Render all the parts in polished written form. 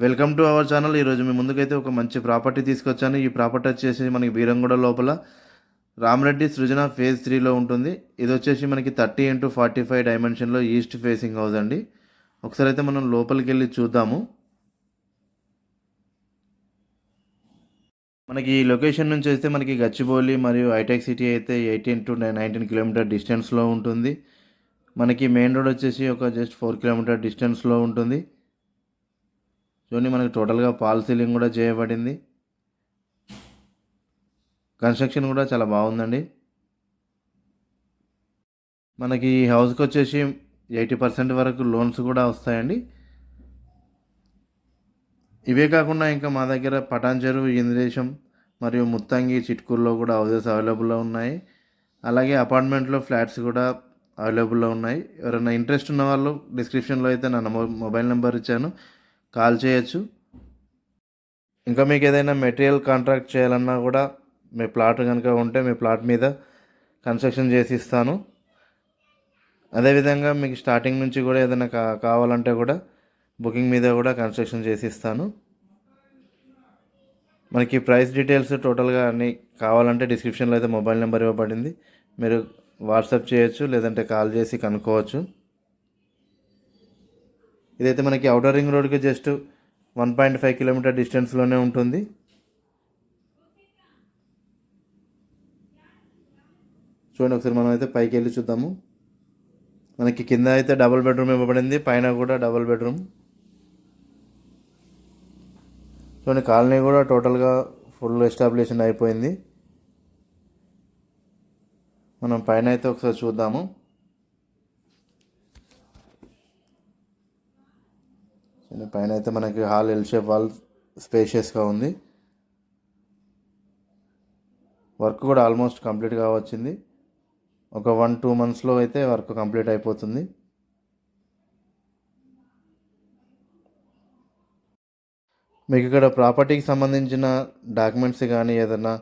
Welcome to our channel. ఈరోజు మీ ముందుకైతే ఒక మంచి ప్రాపర్టీ తీసుకొచ్చాను. ఈ ప్రాపర్టీ వచ్చేసి మనకి బీరంగూడ లోపల రామరెడ్డి సృజన ఫేజ్ 3లో ఉంటుంది. ఇది వచ్చేసి మనకి 30x45 డైమెన్షన్లో ఈస్ట్ ఫేసింగ్ హౌస్ అండి. ఒకసారి అయితే మనం లోపలికి వెళ్ళి చూద్దాము. మనకి ఈ లొకేషన్ నుంచి అయితే మనకి గచ్చిబౌలి మరియు హైటెక్ సిటీ అయితే 18 to 19 కిలోమీటర్ డిస్టెన్స్లో ఉంటుంది. మనకి మెయిన్ రోడ్ వచ్చేసి ఒక జస్ట్ 4 కిలోమీటర్ డిస్టెన్స్లో ఉంటుంది. చూడండి, మనకి టోటల్గా ఫాల్ సీలింగ్ కూడా చేయబడింది. కన్స్ట్రక్షన్ కూడా చాలా బాగుందండి. మనకి ఈ హౌస్కి వచ్చేసి 80% వరకు లోన్స్ కూడా వస్తాయండి. ఇవే కాకుండా ఇంకా మా దగ్గర పటాన్ చెరువు, ఇంద్రేశం మరియు ముత్తంగి, చిట్కూరులో కూడా హౌసెస్ అవైలబుల్లో ఉన్నాయి. అలాగే అపార్ట్మెంట్లో ఫ్లాట్స్ కూడా అవైలబుల్లో ఉన్నాయి. ఎవరైనా ఇంట్రెస్ట్ ఉన్న వాళ్ళు డిస్క్రిప్షన్లో అయితే నా మొబైల్ నెంబర్ ఇచ్చాను, కాల్ చేయొచ్చు. ఇంకా మీకు ఏదైనా మెటీరియల్ కాంట్రాక్ట్ చేయాలన్నా కూడా మీ ప్లాట్ కనుక ఉంటే మీ ప్లాట్ మీద కన్స్ట్రక్షన్ చేసి ఇస్తాను. అదేవిధంగా మీకు స్టార్టింగ్ నుంచి కూడా ఏదైనా కావాలంటే కూడా బుకింగ్ మీద కూడా కన్స్ట్రక్షన్ చేసి ఇస్తాను. మనకి ప్రైస్ డీటెయిల్స్ టోటల్గా అన్నీ కావాలంటే డిస్క్రిప్షన్లో అయితే మొబైల్ నెంబర్ ఇవ్వబడింది, మీరు వాట్సాప్ చేయొచ్చు, లేదంటే కాల్ చేసి కనుక్కోవచ్చు. ఇదైతే మనకి ఔటర్ రింగ్ రోడ్కి జస్ట్ 1.5 కిలోమీటర్ డిస్టెన్స్లోనే ఉంటుంది. చూడండి, ఒకసారి మనం అయితే పైకి వెళ్ళి చూద్దాము. మనకి కింద అయితే డబుల్ బెడ్రూమ్ ఇవ్వబడింది, పైన కూడా డబుల్ బెడ్రూమ్. చూడండి, కాలనీ కూడా టోటల్గా ఫుల్ ఎస్టాబ్లిషన్ అయిపోయింది. మనం పైన అయితే ఒకసారి చూద్దాము. పైన అయితే మనకి హాల్, ఎల్ షేప్ హాల్, స్పేషియస్గా ఉంది. వర్క్ కూడా ఆల్మోస్ట్ కంప్లీట్గా వచ్చింది. ఒక 1-2 మంత్స్లో అయితే వర్క్ కంప్లీట్ అయిపోతుంది. మీకు ఇక్కడ ప్రాపర్టీకి సంబంధించిన డాక్యుమెంట్స్ కానీ ఏదైనా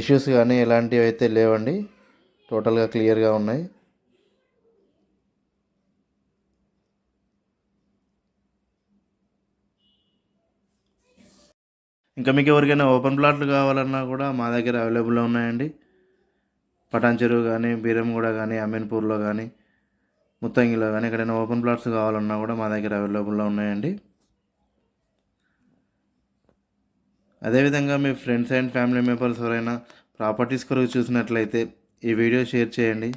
ఇష్యూస్ కానీ ఎలాంటివి అయితే లేవండి, టోటల్గా క్లియర్గా ఉన్నాయి. ఇంకా మీకు ఎవరికైనా ఓపెన్ ప్లాట్లు కావాలన్నా కూడా మా దగ్గర అవైలబుల్లో ఉన్నాయండి. పటాన్ చెరువు కానీ, బీరంగూడ కానీ, అమీన్పూర్లో కానీ, ముత్తంగిలో కానీ ఎక్కడైనా ఓపెన్ ప్లాట్స్ కావాలన్నా కూడా మా దగ్గర అవైలబుల్లో ఉన్నాయండి. అదేవిధంగా మీ ఫ్రెండ్స్ అండ్ ఫ్యామిలీ మెంబర్స్ ఎవరైనా ప్రాపర్టీస్ కొరకు చూసినట్లయితే ఈ వీడియో షేర్ చేయండి.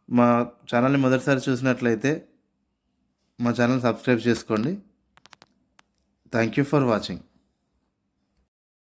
మా ఛానల్ని మొదటిసారి చూసినట్లయితే మా ఛానల్ సబ్స్క్రైబ్ చేసుకోండి. Thank you for watching.